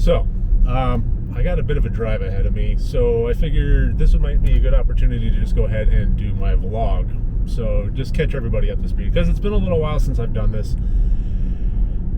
So, I got a bit of a drive ahead of me, so I figured this might be a good opportunity to just go ahead and do my vlog. So just catch everybody up to speed, because it's been a little while since I've done this.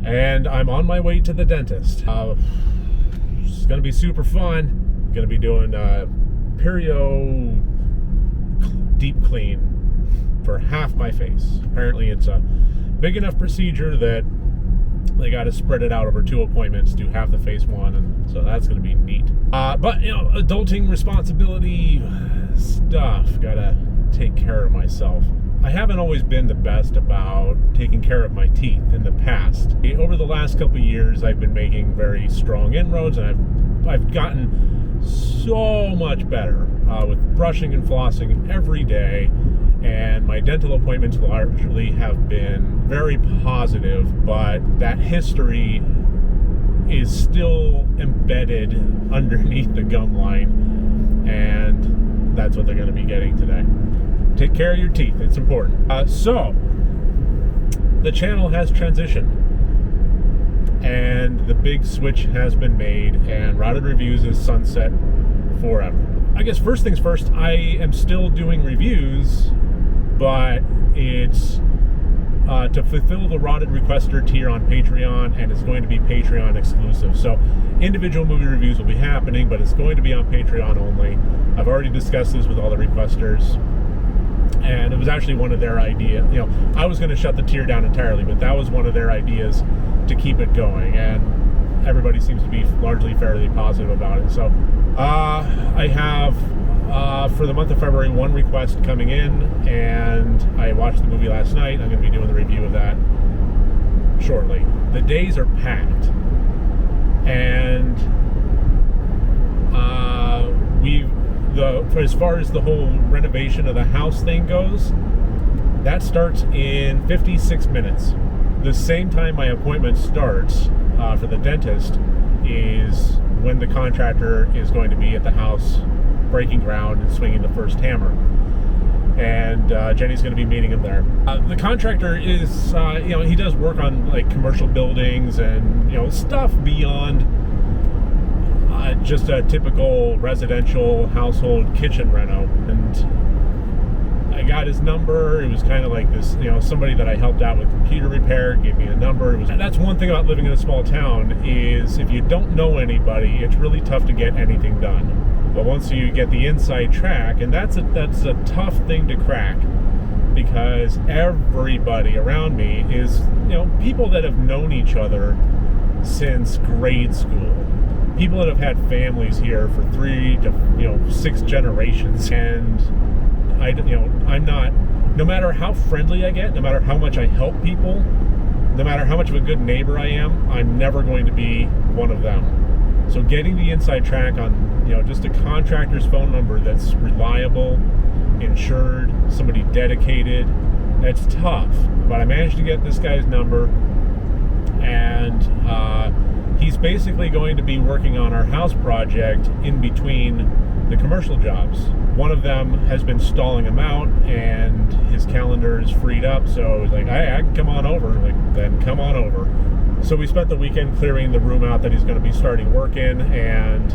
And I'm on my way to the dentist. It's going to be super fun. Going to be doing perio deep clean for half my face. Apparently it's a big enough procedure that they got to spread it out over 2 appointments, do half the face one, and so that's going to be neat. But, you know, adulting responsibility stuff. Got to take care of myself. I haven't always been the best about taking care of my teeth in the past. Over the last couple of years, I've been making very strong inroads, and I've gotten so much better with brushing and flossing every day, and my dental appointments largely have been very positive, but that history is still embedded underneath the gum line, and that's what they're going to be getting today. Take care of your teeth. It's important. So, the channel has transitioned, and the big switch has been made, and Rotted Reviews is sunset forever. I guess first things first, I am still doing reviews, but it's to fulfill the Rotted Requester tier on Patreon, and it's going to be Patreon exclusive. So individual movie reviews will be happening, but it's going to be on Patreon only. I've already discussed this with all the requesters, and it was actually one of their ideas. You know, I was going to shut the tier down entirely, but that was one of their ideas to keep it going, and everybody seems to be largely fairly positive about it. So I have for the month of February 1 request coming in, and I watched the movie last night. I'm going to be doing the review of that shortly. The days are packed, and as far as the whole renovation of the house thing goes, that starts in 56 minutes. The same time my appointment starts for the dentist is when the contractor is going to be at the house breaking ground and swinging the first hammer. And Jenny's going to be meeting him there. The contractor is, he does work on like commercial buildings and, stuff beyond just a typical residential household kitchen reno. And I got his number. It was kind of like this, somebody that I helped out with computer repair gave me a number. And that's one thing about living in a small town is if you don't know anybody, it's really tough to get anything done. But once you get the inside track, and that's a tough thing to crack, because everybody around me is, people that have known each other since grade school. People that have had families here for 3 to 6 generations, and I'm not. No matter how friendly I get, no matter how much I help people, no matter how much of a good neighbor I am, I'm never going to be one of them. So getting the inside track on just a contractor's phone number that's reliable, insured, somebody dedicated, that's tough. But I managed to get this guy's number, and he's basically going to be working on our house project in between the commercial jobs. One of them has been stalling him out, and his calendar is freed up, so he's like, I can come on over. Like, then come on over. So we spent the weekend clearing the room out that he's going to be starting work in, and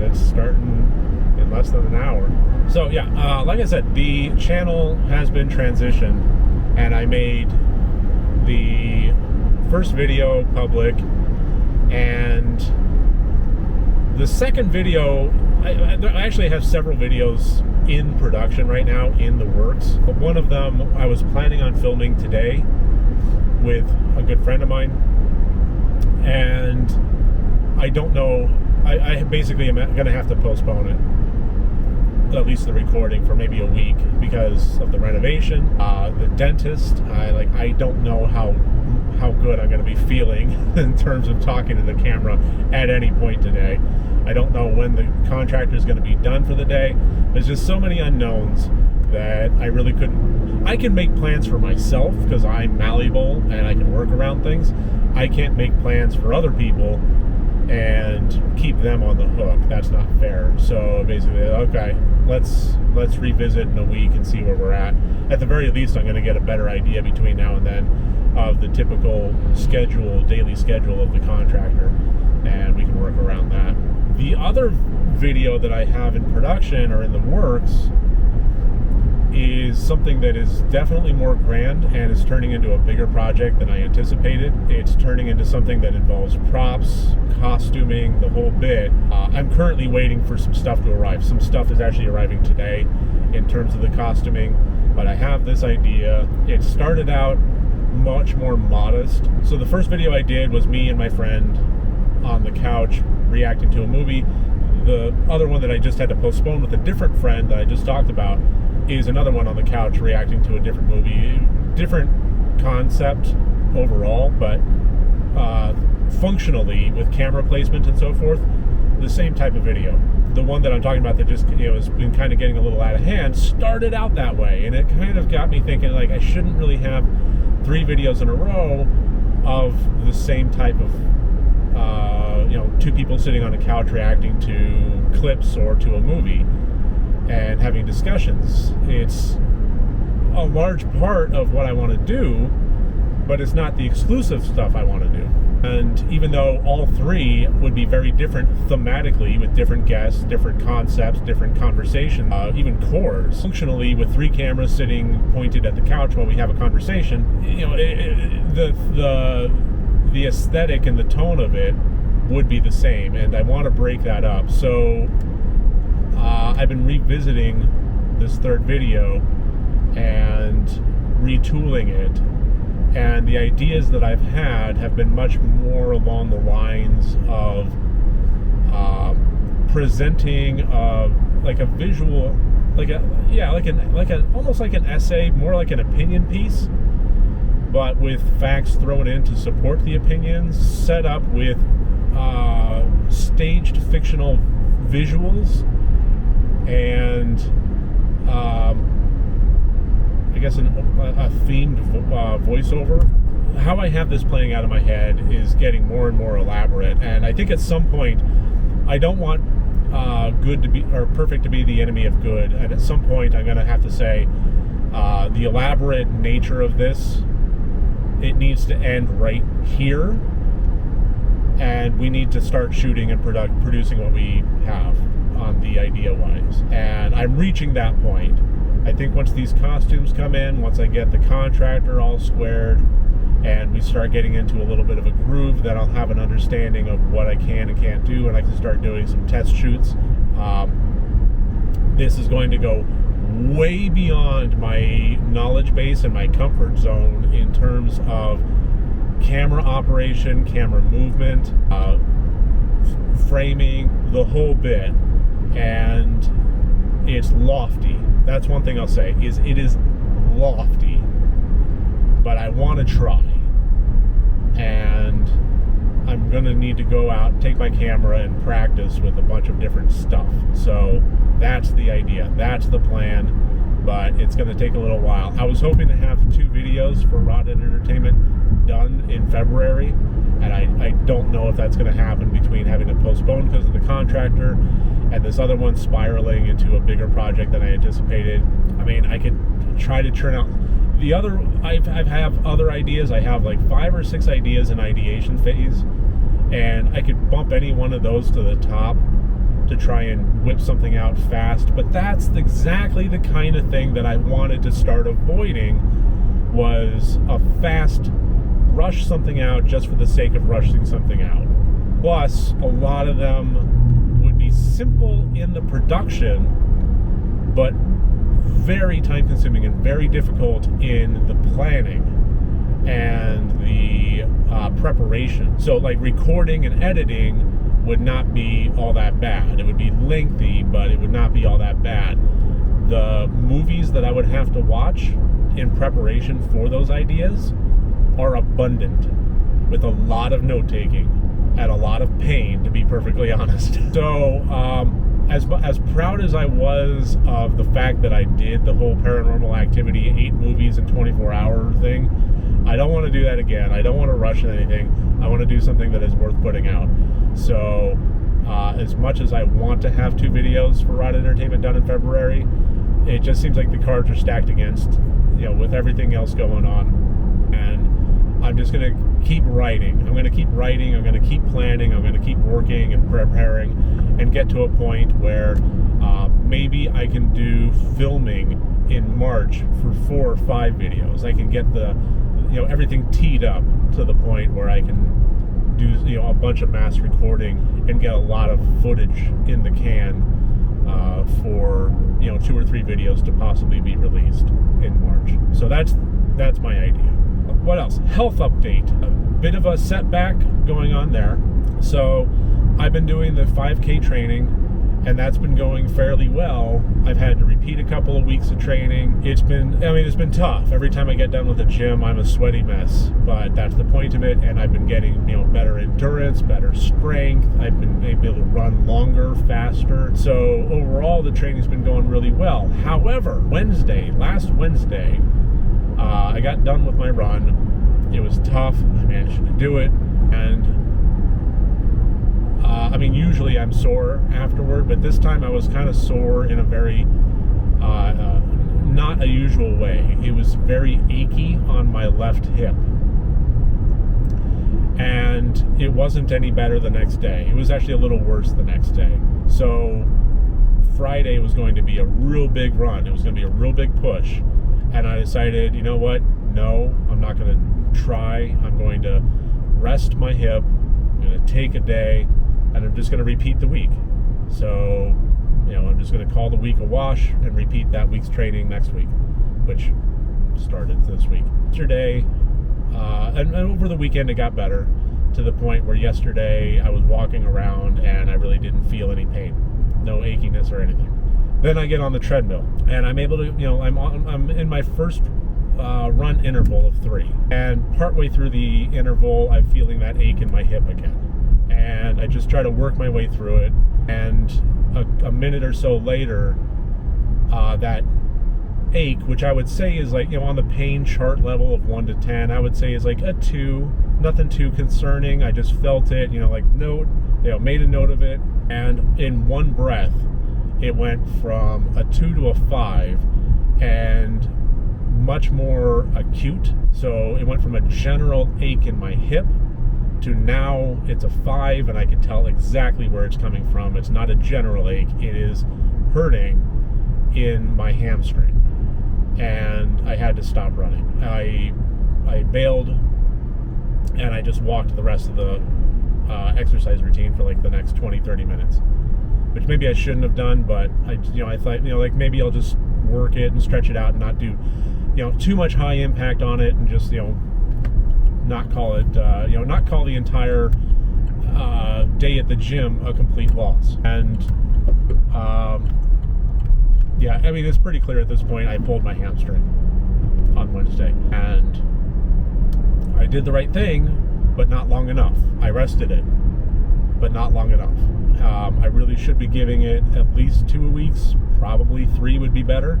it's starting in less than an hour. So yeah, like I said, the channel has been transitioned, and I made the first video public, and the second video, I actually have several videos in production right now, in the works. But one of them I was planning on filming today with a good friend of mine, and I don't know, I basically am going to have to postpone it, at least the recording, for maybe a week because of the renovation. The dentist, I don't know how good I'm going to be feeling in terms of talking to the camera at any point today. I don't know when the contractor is going to be done for the day. There's just so many unknowns that I really couldn't. I can make plans for myself because I'm malleable and I can work around things. I can't make plans for other people and keep them on the hook. That's not fair. So basically, okay, let's revisit in a week and see where we're at. At the very least, I'm going to get a better idea between now and then of the typical daily schedule of the contractor, and we can work around that. The other video that I have in production or in the works is something that is definitely more grand and is turning into a bigger project than I anticipated. It's turning into something that involves props, costuming, the whole bit. I'm currently waiting for some stuff to arrive. Some stuff is actually arriving today in terms of the costuming, but I have this idea. It started out much more modest. So the first video I did was me and my friend on the couch reacting to a movie. The other one that I just had to postpone with a different friend that I just talked about is another one on the couch reacting to a different movie. Different concept overall, but functionally, with camera placement and so forth, the same type of video. The one that I'm talking about that just has been kind of getting a little out of hand started out that way, and it kind of got me thinking, like, I shouldn't really have 3 videos in a row of the same type of 2 people sitting on a couch reacting to clips or to a movie and having discussions. It's a large part of what I want to do, but it's not the exclusive stuff I want to do. And even though all 3 would be very different thematically, with different guests, different concepts, different conversation, even cores, functionally with 3 cameras sitting pointed at the couch while we have a conversation, the aesthetic and the tone of it would be the same, and I want to break that up. So I've been revisiting this 3rd video and retooling it, and the ideas that I've had have been much more along the lines of presenting like a visual, almost like an essay, more like an opinion piece, but with facts thrown in to support the opinions, set up with staged fictional visuals and I guess a themed voiceover. How I have this playing out in my head is getting more and more elaborate, and I think at some point I don't want good to be, or perfect to be, the enemy of good, and at some point I'm going to have to say the elaborate nature of this, it needs to end right here, and we need to start shooting and producing what we have on the idea-wise. And I'm reaching that point. I think once these costumes come in, once I get the contractor all squared, and we start getting into a little bit of a groove, then I'll have an understanding of what I can and can't do, and I can start doing some test shoots. This is going to go way beyond my knowledge base and my comfort zone in terms of camera operation, camera movement, framing, the whole bit. And it's lofty. That's one thing I'll say, is it is lofty, but I want to try. And I'm going to need to go out and take my camera and practice with a bunch of different stuff. So that's the idea. That's the plan. But it's going to take a little while. I was hoping to have 2 videos for Rotted Entertainment done in February, and I don't know if that's going to happen between having to postpone because of the contractor and this other one spiraling into a bigger project than I anticipated. I mean, I could try to churn out the other. I have other ideas. I have like 5 or 6 ideas in ideation phase, and I could bump any one of those to the top to try and whip something out fast. But that's exactly the kind of thing that I wanted to start avoiding, was a fast rush something out just for the sake of rushing something out. Plus, a lot of them would be simple in the production, but very time consuming and very difficult in the planning and the preparation. So like recording and editing would not be all that bad. It would be lengthy, but it would not be all that bad. The movies that I would have to watch in preparation for those ideas are abundant, with a lot of note-taking and a lot of pain, to be perfectly honest. So, as proud as I was of the fact that I did the whole Paranormal Activity 8 movies in 24-hour thing, I don't want to do that again. I don't want to rush anything. I want to do something that is worth putting out. So As much as I want to have 2 videos for Ride Entertainment done in February, it just seems like the cards are stacked against, with everything else going on. And I'm just going to keep writing. I'm going to keep writing. I'm going to keep planning. I'm going to keep working and preparing and get to a point where maybe I can do filming in March for 4 or 5 videos. I can get the, everything teed up to the point where I can do, a bunch of mass recording and get a lot of footage in the can for, 2 or 3 videos to possibly be released in March. So that's my idea. What else? Health update. A bit of a setback going on there. So I've been doing the 5K training, and that's been going fairly well. I've had to repeat a couple of weeks of training. It's been tough. Every time I get done with the gym, I'm a sweaty mess, but that's the point of it. And I've been getting, better endurance, better strength. I've been able to run longer, faster. So overall, the training's been going really well. However, last Wednesday, I got done with my run. It was tough. I managed to do it, and usually I'm sore afterward, but this time I was kind of sore in a very not a usual way. It was very achy on my left hip, and it wasn't any better the next day. It was actually a little worse the next day. So Friday was going to be a real big run. It was going to be a real big push, and I decided, you know what? No, I'm not going to try. I'm going to rest my hip. I'm going to take a day, and I'm just going to repeat the week. So, I'm just going to call the week a wash and repeat that week's training next week, which started this week. Yesterday, and over the weekend, it got better to the point where yesterday I was walking around and I really didn't feel any pain, no achiness or anything. Then I get on the treadmill, and I'm able to, I'm in my first run interval of 3, and partway through the interval, I'm feeling that ache in my hip again. And I just try to work my way through it, and a minute or so later, that ache, which I would say is like, on the pain chart level of 1 to 10, I would say is like a 2, nothing too concerning. I just felt it, made a note of it, and in one breath, it went from a 2 to a 5, and much more acute. So it went from a general ache in my hip to now it's a 5, and I can tell exactly where it's coming from. It's not a general ache. It is hurting in my hamstring, and I had to stop running. I bailed, and I just walked the rest of the exercise routine for like the next 20-30 minutes, which maybe I shouldn't have done, but I thought, maybe I'll just work it and stretch it out and not do, too much high impact on it, and just, not call it, not call the entire day at the gym a complete loss. And it's pretty clear at this point. I pulled my hamstring on Wednesday, and I did the right thing, but not long enough. I rested it, but not long enough. I really should be giving it at least 2 weeks, probably 3 would be better.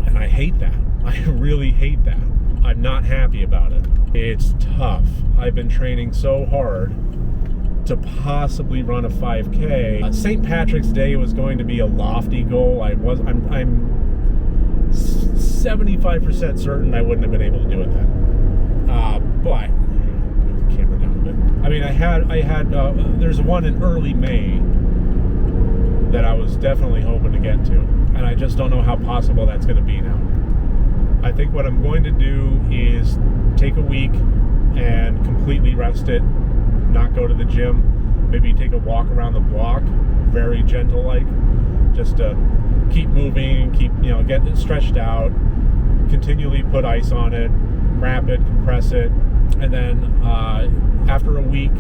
And I hate that. I really hate that. I'm not happy about it. It's tough. I've been training so hard to possibly run a 5K. St. Patrick's Day was going to be a lofty goal. I'm 75% certain I wouldn't have been able to do it then. But move the camera down a bit. I had there's one in early May that I was definitely hoping to get to, and I just don't know how possible that's going to be now. I think what I'm going to do is take a week and completely rest it, not go to the gym, maybe take a walk around the block, very gentle like, just to keep moving, keep, get it stretched out, continually put ice on it, wrap it, compress it, and then after a week,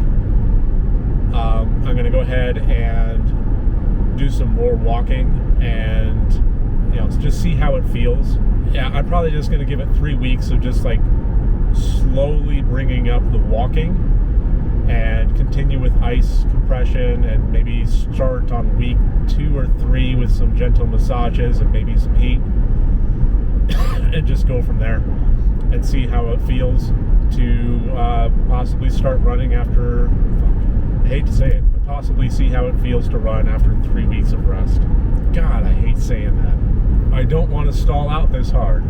I'm going to go ahead and do some more walking and just see how it feels. Yeah, I'm probably just going to give it 3 weeks of just like slowly bringing up the walking, and continue with ice compression, and maybe start on week 2 or 3 with some gentle massages and maybe some heat, and just go from there and see how it feels to possibly start running after I hate to say it, but possibly see how it feels to run after 3 weeks of rest. God, I hate saying that. I don't want to stall out this hard,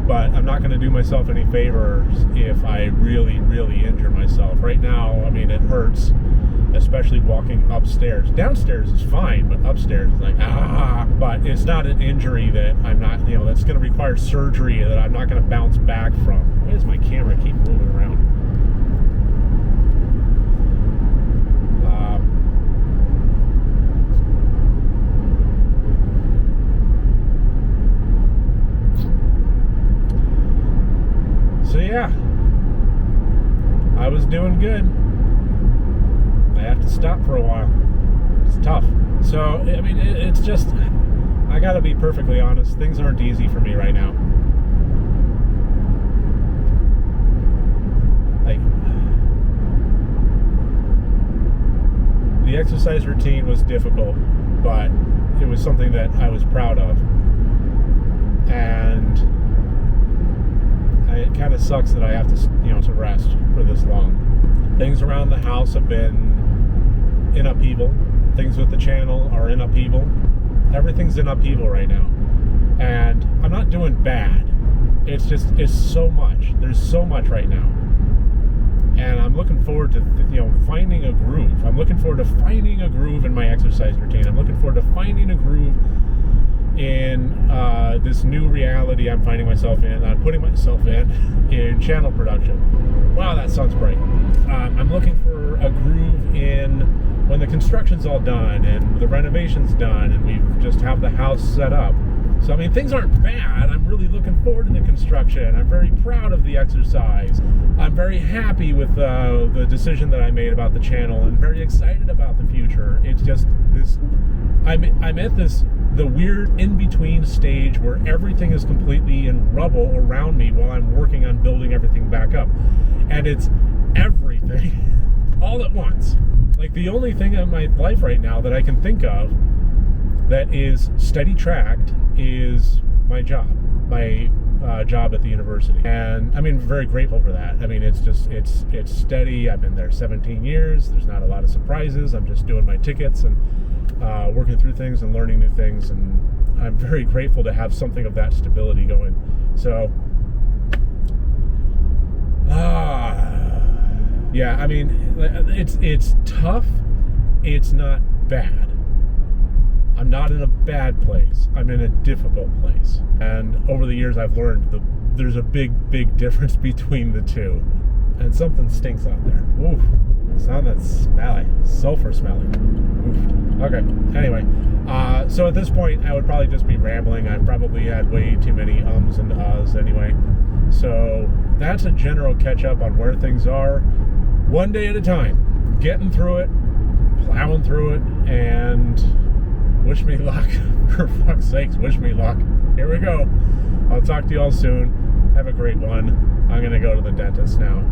but I'm not going to do myself any favors if I really, really injure myself. Right now, I mean, it hurts, especially walking upstairs. Downstairs is fine, but upstairs is like, but it's not an injury that I'm not, that's going to require surgery that I'm not going to bounce back from. Why does my camera keep moving around? So yeah, I was doing good. I have to stop for a while. It's tough. So, I mean, it's just, I gotta be perfectly honest, things aren't easy for me right now. Like, the exercise routine was difficult, but it was something that I was proud of. And it kind of sucks that I have to, to rest for this long. Things around the house have been in upheaval. Things with the channel are in upheaval. Everything's in upheaval right now. And I'm not doing bad. It's so much. There's so much right now. And I'm looking forward to, finding a groove. I'm looking forward to finding a groove in my exercise routine. I'm looking forward to finding a groove in this new reality I'm finding myself in, putting myself in channel production. Wow, that sounds bright. I'm looking for a groove in when the construction's all done and the renovation's done and we just have the house set up. So, I mean, things aren't bad. I'm really looking forward to the construction. I'm very proud of the exercise. I'm very happy with the decision that I made about the channel and very excited about the future. It's just this, I'm at the weird in-between stage where everything is completely in rubble around me while I'm working on building everything back up. And it's everything all at once. Like, the only thing in my life right now that I can think of that is steady tracked is my job at the university. And I mean, very grateful for that. I mean, it's steady. I've been there 17 years. There's not a lot of surprises. I'm just doing my tickets and working through things and learning new things. And I'm very grateful to have something of that stability going. So, yeah, I mean, it's tough. It's not bad. I'm not in a bad place. I'm in a difficult place. And over the years, I've learned there's a big, big difference between the two. And something stinks out there. Oof. Sound that's smelly. Sulfur smelling. Oof. Okay. Anyway, so at this point, I would probably just be rambling. I've probably had way too many ums and ahs anyway. So that's a general catch up on where things are. One day at a time. Getting through it, plowing through it, and wish me luck. For fuck's sakes, wish me luck. Here we go. I'll talk to you all soon. Have a great one. I'm going to go to the dentist now.